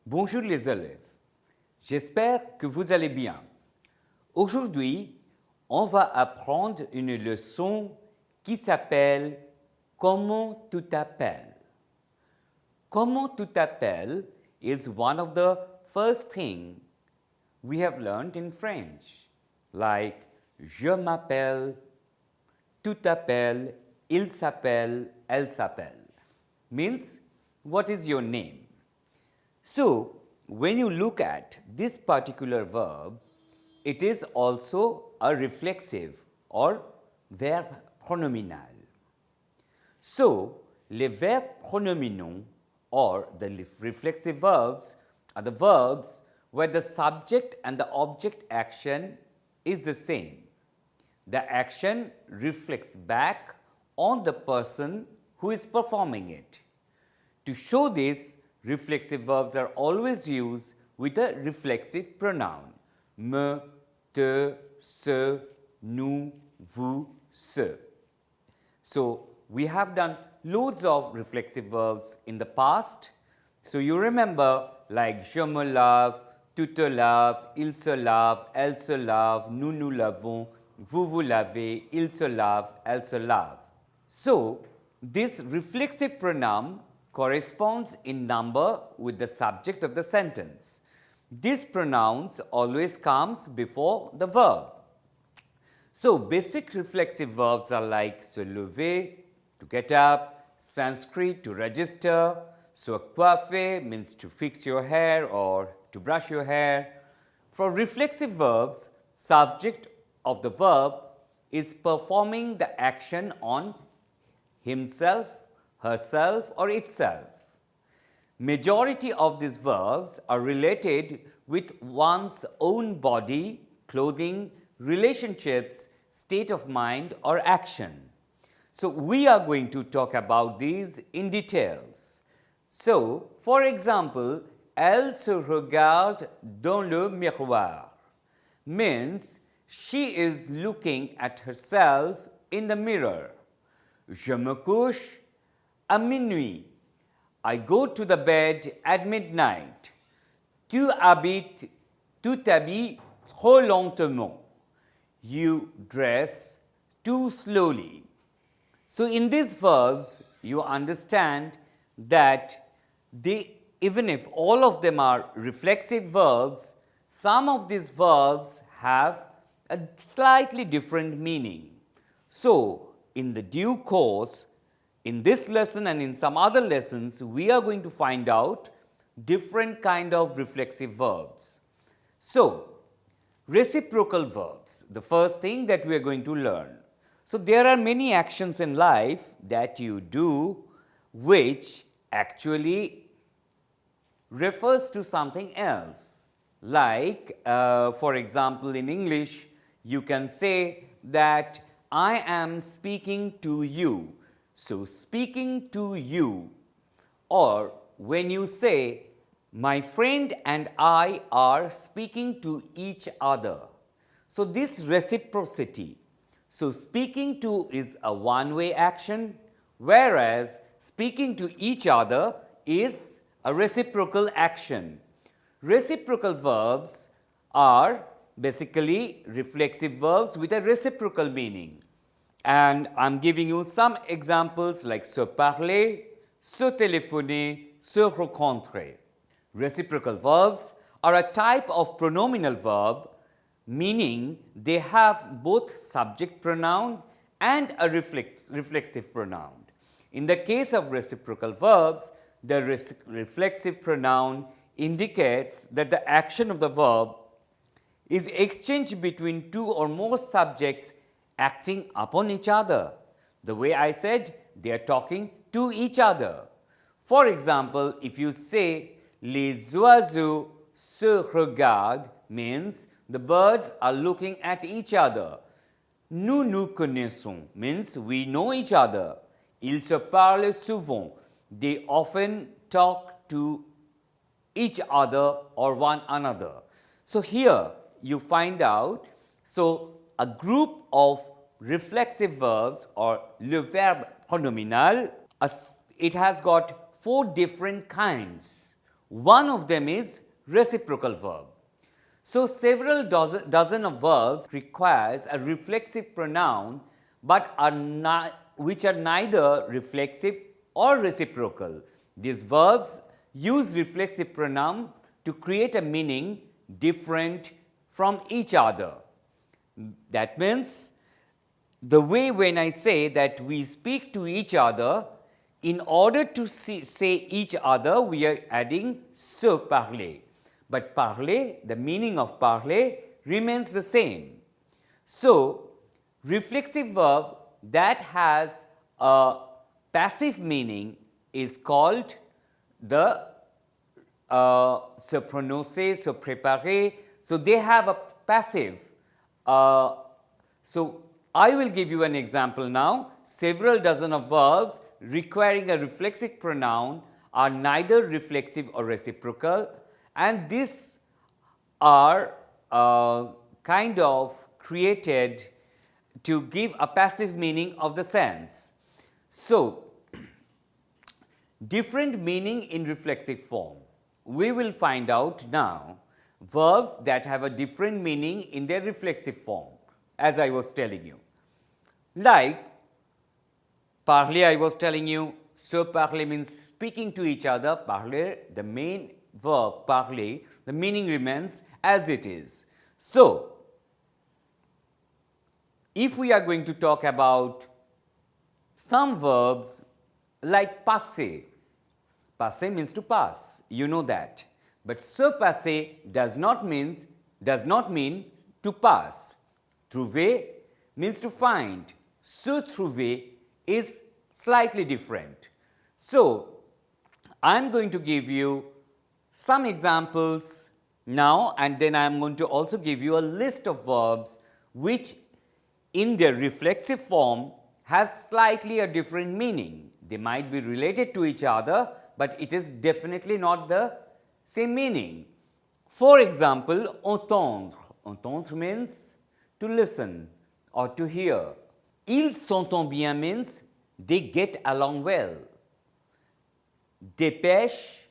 Bonjour les élèves, j'espère que vous allez bien. Aujourd'hui, on va apprendre une leçon qui s'appelle « Comment tu t'appelles ?» Comment tu t'appelles is one of the first things we have learned in French, like je m'appelle, tu t'appelles, il s'appelle, elle s'appelle, means what is your name. So, when you look at this particular verb, it is also a reflexive or verb pronominal. So, les verbes pronominaux or the reflexive verbs are the verbs where the subject and the object action is the same. The action reflects back on the person who is performing it. To show this, reflexive verbs are always used with a reflexive pronoun. Me, te, ce, nous, vous, ce. So, we have done loads of reflexive verbs in the past. So, you remember like je me lave, tu te laves, il se lave, elle se lave, nous nous lavons, vous vous lavez, il se lave, elle se lave. So, this reflexive pronoun corresponds in number with the subject of the sentence. This pronoun always comes before the verb. So, basic reflexive verbs are like se lever, to get up, Sanskrit, to register, se coiffer means to fix your hair or to brush your hair. For reflexive verbs, subject of the verb is performing the action on himself, herself or itself. Majority of these verbs are related with one's own body, clothing, relationships, state of mind or action. So, we are going to talk about these in details. So, for example, elle se regarde dans le miroir means she is looking at herself in the mirror. Je me couche à minuit. I go to the bed at midnight. Tu t'habilles trop lentement. You dress too slowly. So, in these verbs, you understand that even if all of them are reflexive verbs, some of these verbs have a slightly different meaning. So, in the due course, in this lesson and in some other lessons, we are going to find out different kind of reflexive verbs. So, reciprocal verbs, the first thing that we are going to learn. So, there are many actions in life that you do which actually refers to something else. Like, for example, in English, you can say that I am speaking to you. So, speaking to you, or when you say my friend and I are speaking to each other. So, this reciprocity. So, speaking to is a one-way action, whereas speaking to each other is a reciprocal action. Reciprocal verbs are basically reflexive verbs with a reciprocal meaning. And I am giving you some examples like se parler, se téléphoner, se rencontrer. Reciprocal verbs are a type of pronominal verb, meaning they have both subject pronoun and a reflexive pronoun. In the case of reciprocal verbs, the reflexive pronoun indicates that the action of the verb is exchanged between two or more subjects acting upon each other. The way I said, they are talking to each other. For example, if you say les oiseaux se regardent means the birds are looking at each other. Nous nous connaissons means we know each other. Ils se parlent souvent. They often talk to each other or one another. So, here you find out, so a group of reflexive verbs or le verbe pronominal, it has got 4 different kinds. One of them is reciprocal verb. So several dozen of verbs requires a reflexive pronoun but which are neither reflexive or reciprocal. These verbs use reflexive pronoun to create a meaning different from each other. That means the way when I say that we speak to each other, in order to say each other, we are adding se parler. But parler, the meaning of parler remains the same. So, reflexive verb that has a passive meaning is called the se prononcer, se préparer. So, they have a passive. So, I will give you an example now. Several dozen of verbs requiring a reflexive pronoun are neither reflexive or reciprocal, and these are kind of created to give a passive meaning of the sense. So, different meaning in reflexive form. We will find out now verbs that have a different meaning in their reflexive form, as I was telling you. Like parler, I was telling you, se parler means speaking to each other. Parler, the main verb parler, the meaning remains as it is. So, if we are going to talk about some verbs like passer, passer means to pass, you know that. But se passer does not mean to pass. Trouver means to find. Se trouver is slightly different. So, I am going to give you some examples now, and then I am going to also give you a list of verbs which in their reflexive form has slightly a different meaning. They might be related to each other, but it is definitely not the same meaning. For example, entendre. Entendre means to listen or to hear. Ils s'entendent bien means they get along well. Dépêche,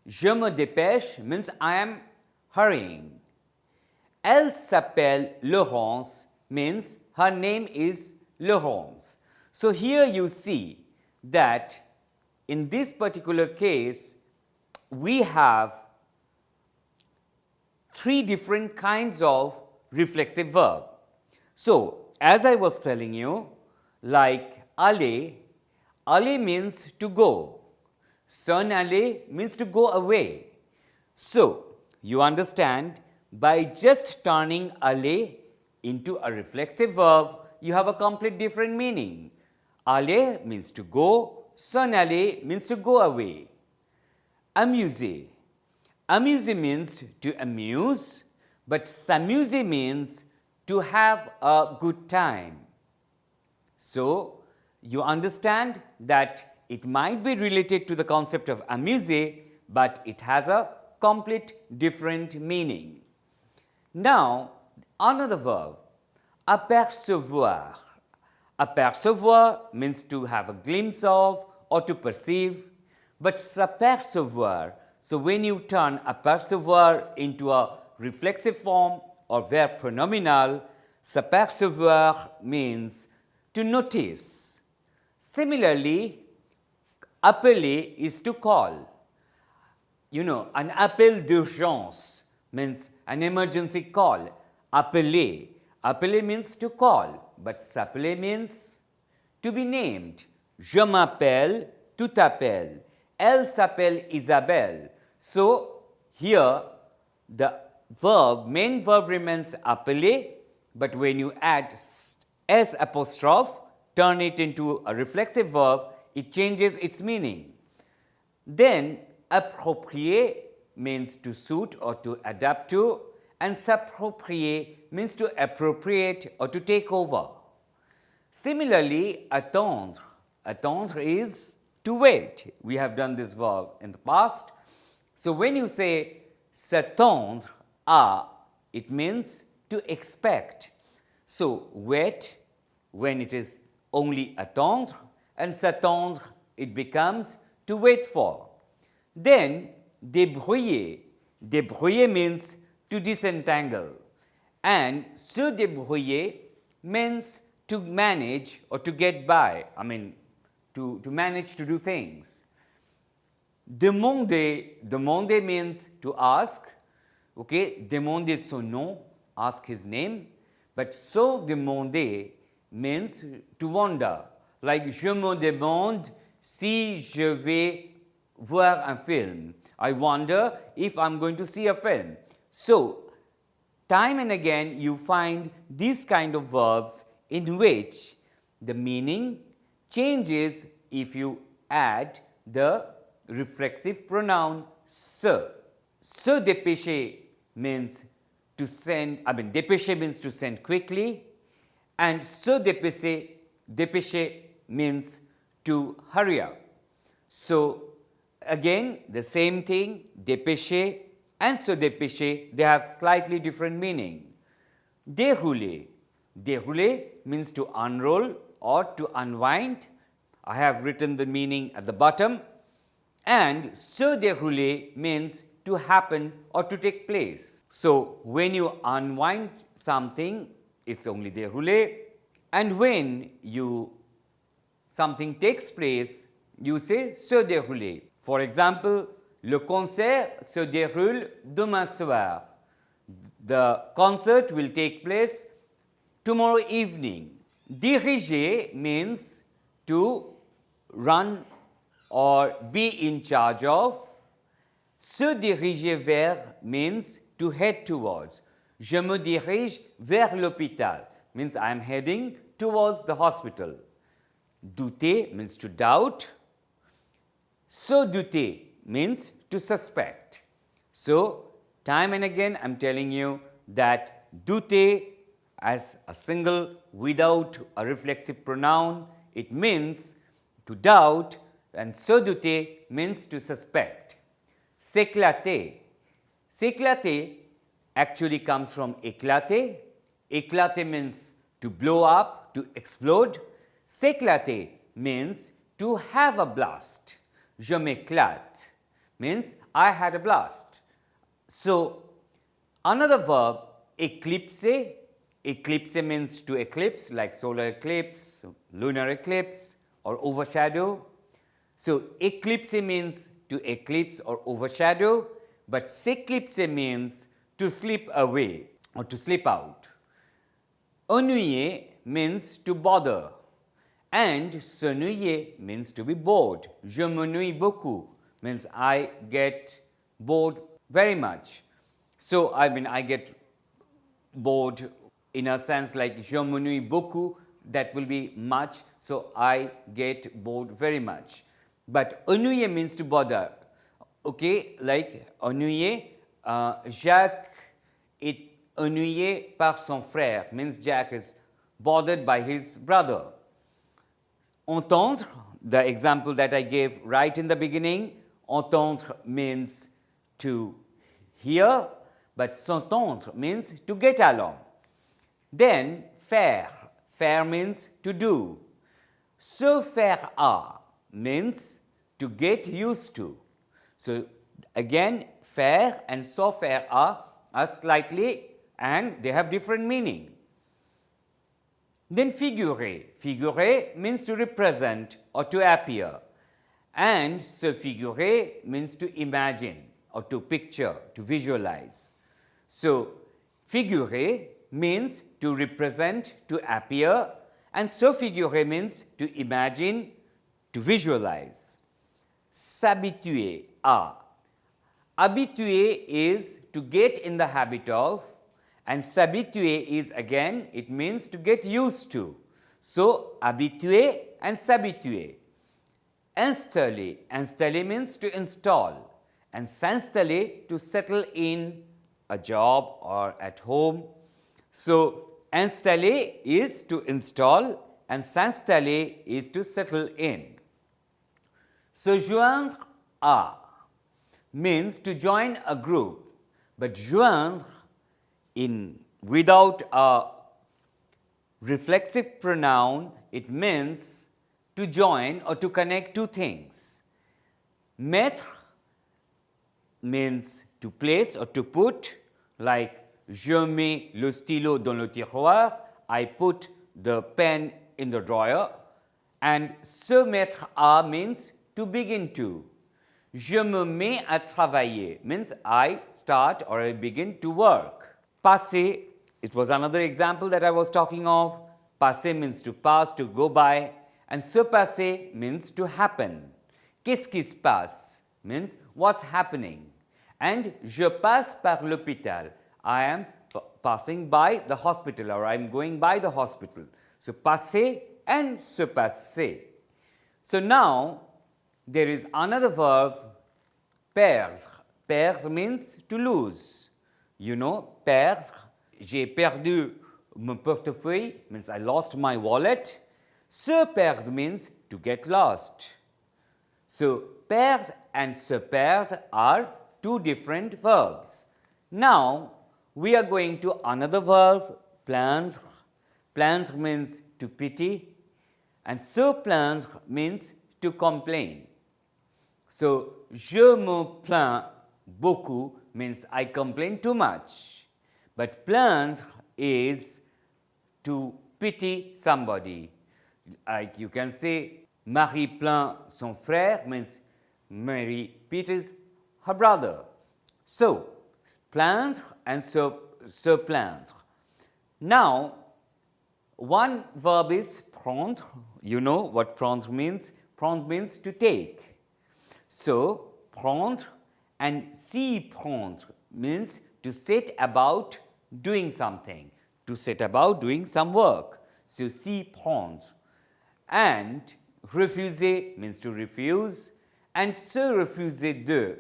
je me dépêche means I am hurrying. Elle s'appelle Laurence means her name is Laurence. So, here you see that in this particular case, we have three different kinds of reflexive verb. So, as I was telling you, like aller, aller means to go. S'en aller means to go away. So, you understand, by just turning aller into a reflexive verb, you have a complete different meaning. Aller means to go, s'en aller means to go away. Amuser. Amuser means to amuse, but s'amuser means to have a good time. So, you understand that it might be related to the concept of amuser, but it has a complete different meaning. Now, another verb, apercevoir. Apercevoir means to have a glimpse of or to perceive, but s'apercevoir, so when you turn apercevoir into a reflexive form or verb pronominal, s'apercevoir means to notice. Similarly, appeler is to call. You know, an appel d'urgence means an emergency call. Appeler. Appeler means to call, but s'appeler means to be named. Je m'appelle, tu t'appelles. Elle s'appelle Isabelle. So, here the main verb remains appeler, but when you add s apostrophe, turn it into a reflexive verb, it changes its meaning. Then, approprier means to suit or to adapt to, and s'approprier means to appropriate or to take over. Similarly, attendre. Attendre is to wait. We have done this verb in the past. So, when you say s'attendre à, it means to expect. So, wait when it is only attendre, and s'attendre it becomes to wait for. Then, débrouiller. Débrouiller means to disentangle. And se débrouiller means to manage or to get by, I mean, to manage to do things. Demander means to ask, okay, demander son nom, ask his name, but se demander means to wonder, like je me demande si je vais voir un film. I wonder if I'm going to see a film. So, time and again you find these kind of verbs in which the meaning changes if you add the reflexive pronoun se. Se dépêcher means to send, dépêcher means to send quickly, and se dépêcher means to hurry up. So, again the same thing, dépêcher and se dépêcher, they have slightly different meaning. Dérouler. Dérouler means to unroll or to unwind. I have written the meaning at the bottom. And se dérouler means to happen or to take place. So, when you unwind something, it's only dérouler. And when something takes place, you say se dérouler. For example, le concert se déroule demain soir. The concert will take place tomorrow evening. Diriger means to run or be in charge of. Se diriger vers means to head towards. Je me dirige vers l'hôpital means I am heading towards the hospital. Douter means to doubt. Se douter means to suspect. So, time and again I am telling you that douter as a single without a reflexive pronoun, it means to doubt, and se douter means to suspect. S'éclater. S'éclater actually comes from éclater. Éclater means to blow up, to explode. S'éclater means to have a blast. Je m'éclate means I had a blast. So, another verb, éclipser. Eclipse means to eclipse, like solar eclipse, lunar eclipse, or overshadow. So, eclipse means to eclipse or overshadow, but s'éclipser means to slip away or to slip out. Ennuyer means to bother, and s'ennuyer means to be bored. Je m'ennuie beaucoup means I get bored very much. So, I get bored in a sense like je m'ennuie beaucoup, that will be much, so I get bored very much. But ennuyer means to bother, okay, like ennuyer, Jacques est ennuyé par son frère, means Jack is bothered by his brother. Entendre, the example that I gave right in the beginning, entendre means to hear, but s'entendre means to get along. Then faire, faire means to do. Se faire à means to get used to. So, again faire and se faire à are slightly and they have different meaning. Then figurer. Figurer means to represent or to appear, and se figurer means to imagine or to picture, to visualize. So, figurer means to represent, to appear, and se figurer means to imagine, to visualize. S'habituer à. Habituer is to get in the habit of, and s'habituer is again, it means to get used to. So, habituer and s'habituer. Installer. Installer means to install, and s'installer to settle in a job or at home. So, installer is to install and s'installer is to settle in. Se joindre à means to join a group, but joindre without a reflexive pronoun, it means to join or to connect two things. Mettre means to place or to put, like je mets le stylo dans le tiroir, I put the pen in the drawer. And se mettre à means to begin to. Je me mets à travailler means I start or I begin to work. Passer, it was another example that I was talking of. Passer means to pass, to go by, and se passer means to happen. Qu'est-ce qui se passe means what's happening. And je passe par l'hôpital. I am passing by the hospital or I am going by the hospital. So passer and se passer. So now there is another verb, perdre. Perdre means to lose. You know, perdre. J'ai perdu mon portefeuille means I lost my wallet. Se perdre means to get lost. So perdre and se perdre are two different verbs. Now we are going to another verb, plaindre. Plaindre means to pity, and se plaindre means to complain. So je me plains beaucoup means I complain too much, but plaindre is to pity somebody. Like you can say, Marie plaint son frère means Mary pities her brother. So plaindre and se plaindre. Now one verb is prendre. You know what prendre means? Prendre means to take. So prendre and s'y prendre means to set about doing something, to set about doing some work. So s'y prendre. And refuser means to refuse, and se refuser de.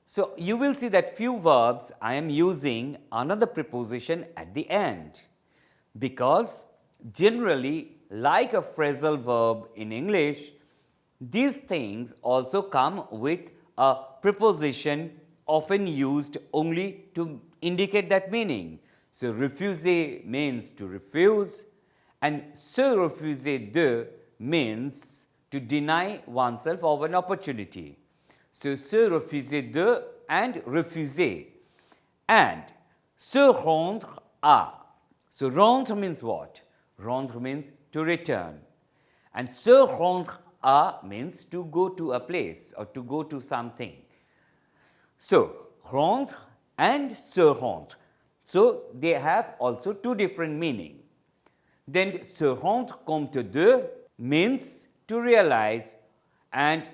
So you will see that few verbs I am using another preposition at the end, because generally, like a phrasal verb in English, these things also come with a preposition often used only to indicate that meaning. So refuser means to refuse, and se refuser de means to deny oneself of an opportunity. So se refuser de and refuser. And se rendre à. So rendre means what? Rendre means to return. And se rendre à means to go to a place or to go to something. So rendre and se rendre. So they have also two different meanings. Then se rendre compte de means to realize, and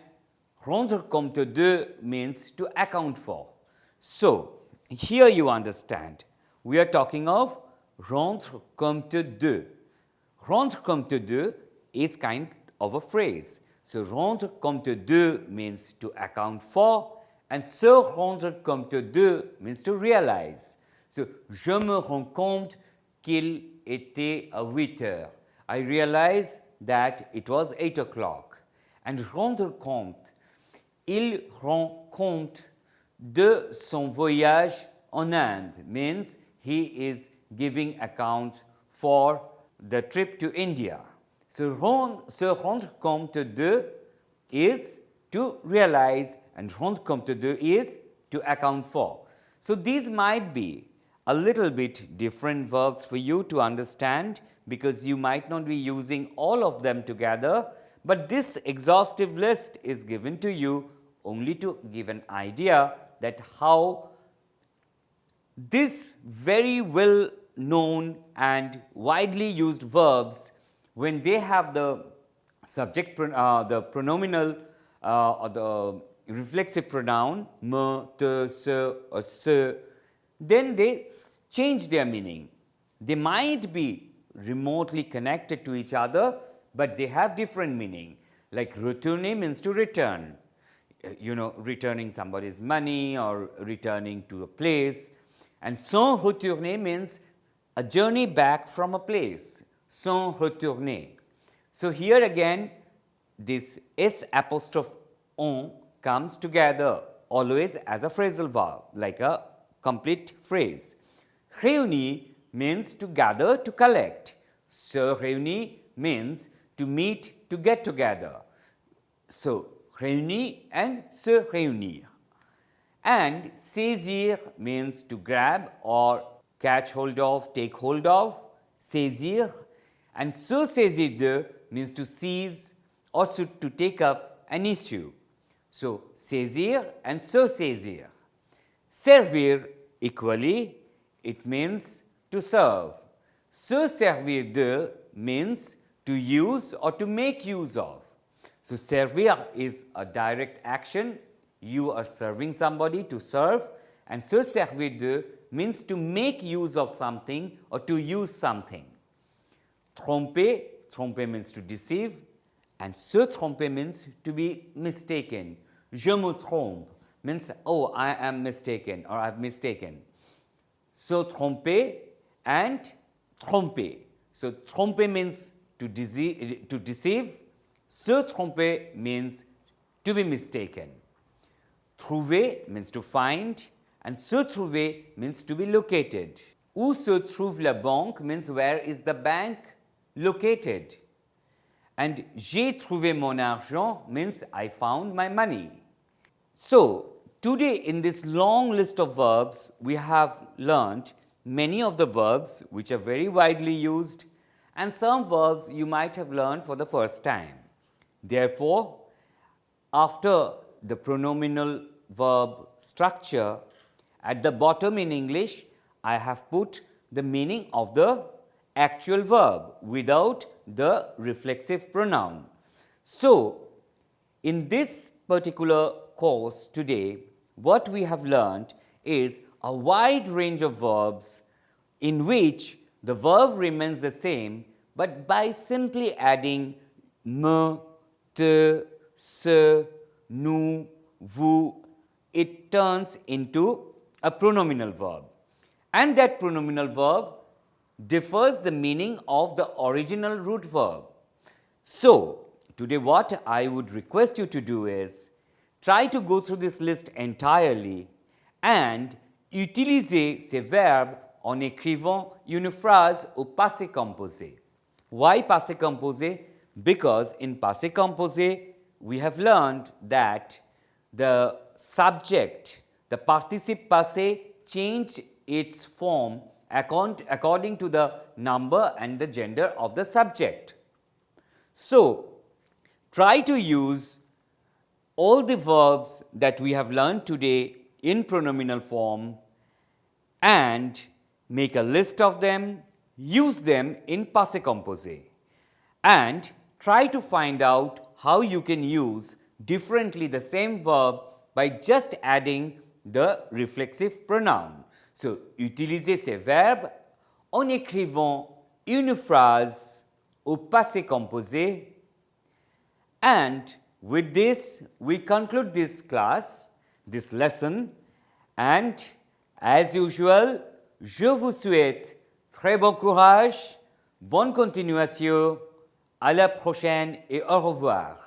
rendre compte de means to account for. So here you understand, we are talking of rendre compte de. Rendre compte de is kind of a phrase. So rendre compte de means to account for, and se rendre compte de means to realize. So je me rends compte qu'il était à 8 heures. I realize that it was 8 o'clock. And rendre compte, il rend compte de son voyage en Inde means he is giving account for the trip to India. So se rendre compte de is to realize, and rendre compte de is to account for. So these might be a little bit different verbs for you to understand, because you might not be using all of them together, but this exhaustive list is given to you only to give an idea that how this very well known and widely used verbs, when they have the subject, the pronominal or the reflexive pronoun, me, te, se, or se, then they change their meaning. They might be remotely connected to each other, but they have different meaning. Like retourner means to return, you know, returning somebody's money or returning to a place. And sans retourner means a journey back from a place, sans retourner. So here again, this S apostrophe on comes together always as a phrasal verb, like a complete phrase. Réunir means to gather, to collect. Se réunir means to meet, to get together. So réunir and se réunir. And saisir means to grab or catch hold of, take hold of, saisir. And se saisir de means to seize or to take up an issue. So, saisir and se saisir. Servir equally, it means to serve. Se servir de means to use or to make use of. So, servir is a direct action. You are serving somebody, to serve, and se servir de means to make use of something or to use something. Tromper, tromper means to deceive, and se tromper means to be mistaken. Je me trompe means, oh, I am mistaken or I have mistaken. Se tromper and tromper. So, tromper means to deceive, se tromper means to be mistaken. Trouver means to find, and se trouver means to be located. Où se trouve la banque means where is the bank located. And j'ai trouvé mon argent means I found my money. So, today in this long list of verbs, we have learnt many of the verbs which are very widely used, and some verbs you might have learned for the first time. Therefore, after the pronominal verb structure, at the bottom in English, I have put the meaning of the actual verb without the reflexive pronoun. So, in this particular course today, what we have learnt is a wide range of verbs in which the verb remains the same, but by simply adding me, te, se, nous, vous, it turns into a pronominal verb. And that pronominal verb differs the meaning of the original root verb. So, today what I would request you to do is try to go through this list entirely and utiliser ces verbes en écrivant une phrase au passé composé. Why passé composé? Because in passé composé, we have learned that the subject, the participe passé, changed its form according to the number and the gender of the subject. So, try to use all the verbs that we have learned today in pronominal form and make a list of them, use them in passé composé, and try to find out how you can use differently the same verb by just adding the reflexive pronoun. So, utilisez ces verbes en écrivant une phrase au passé composé, and with this we conclude this class, this lesson, and as usual, je vous souhaite très bon courage, bonne continuation, à la prochaine et au revoir.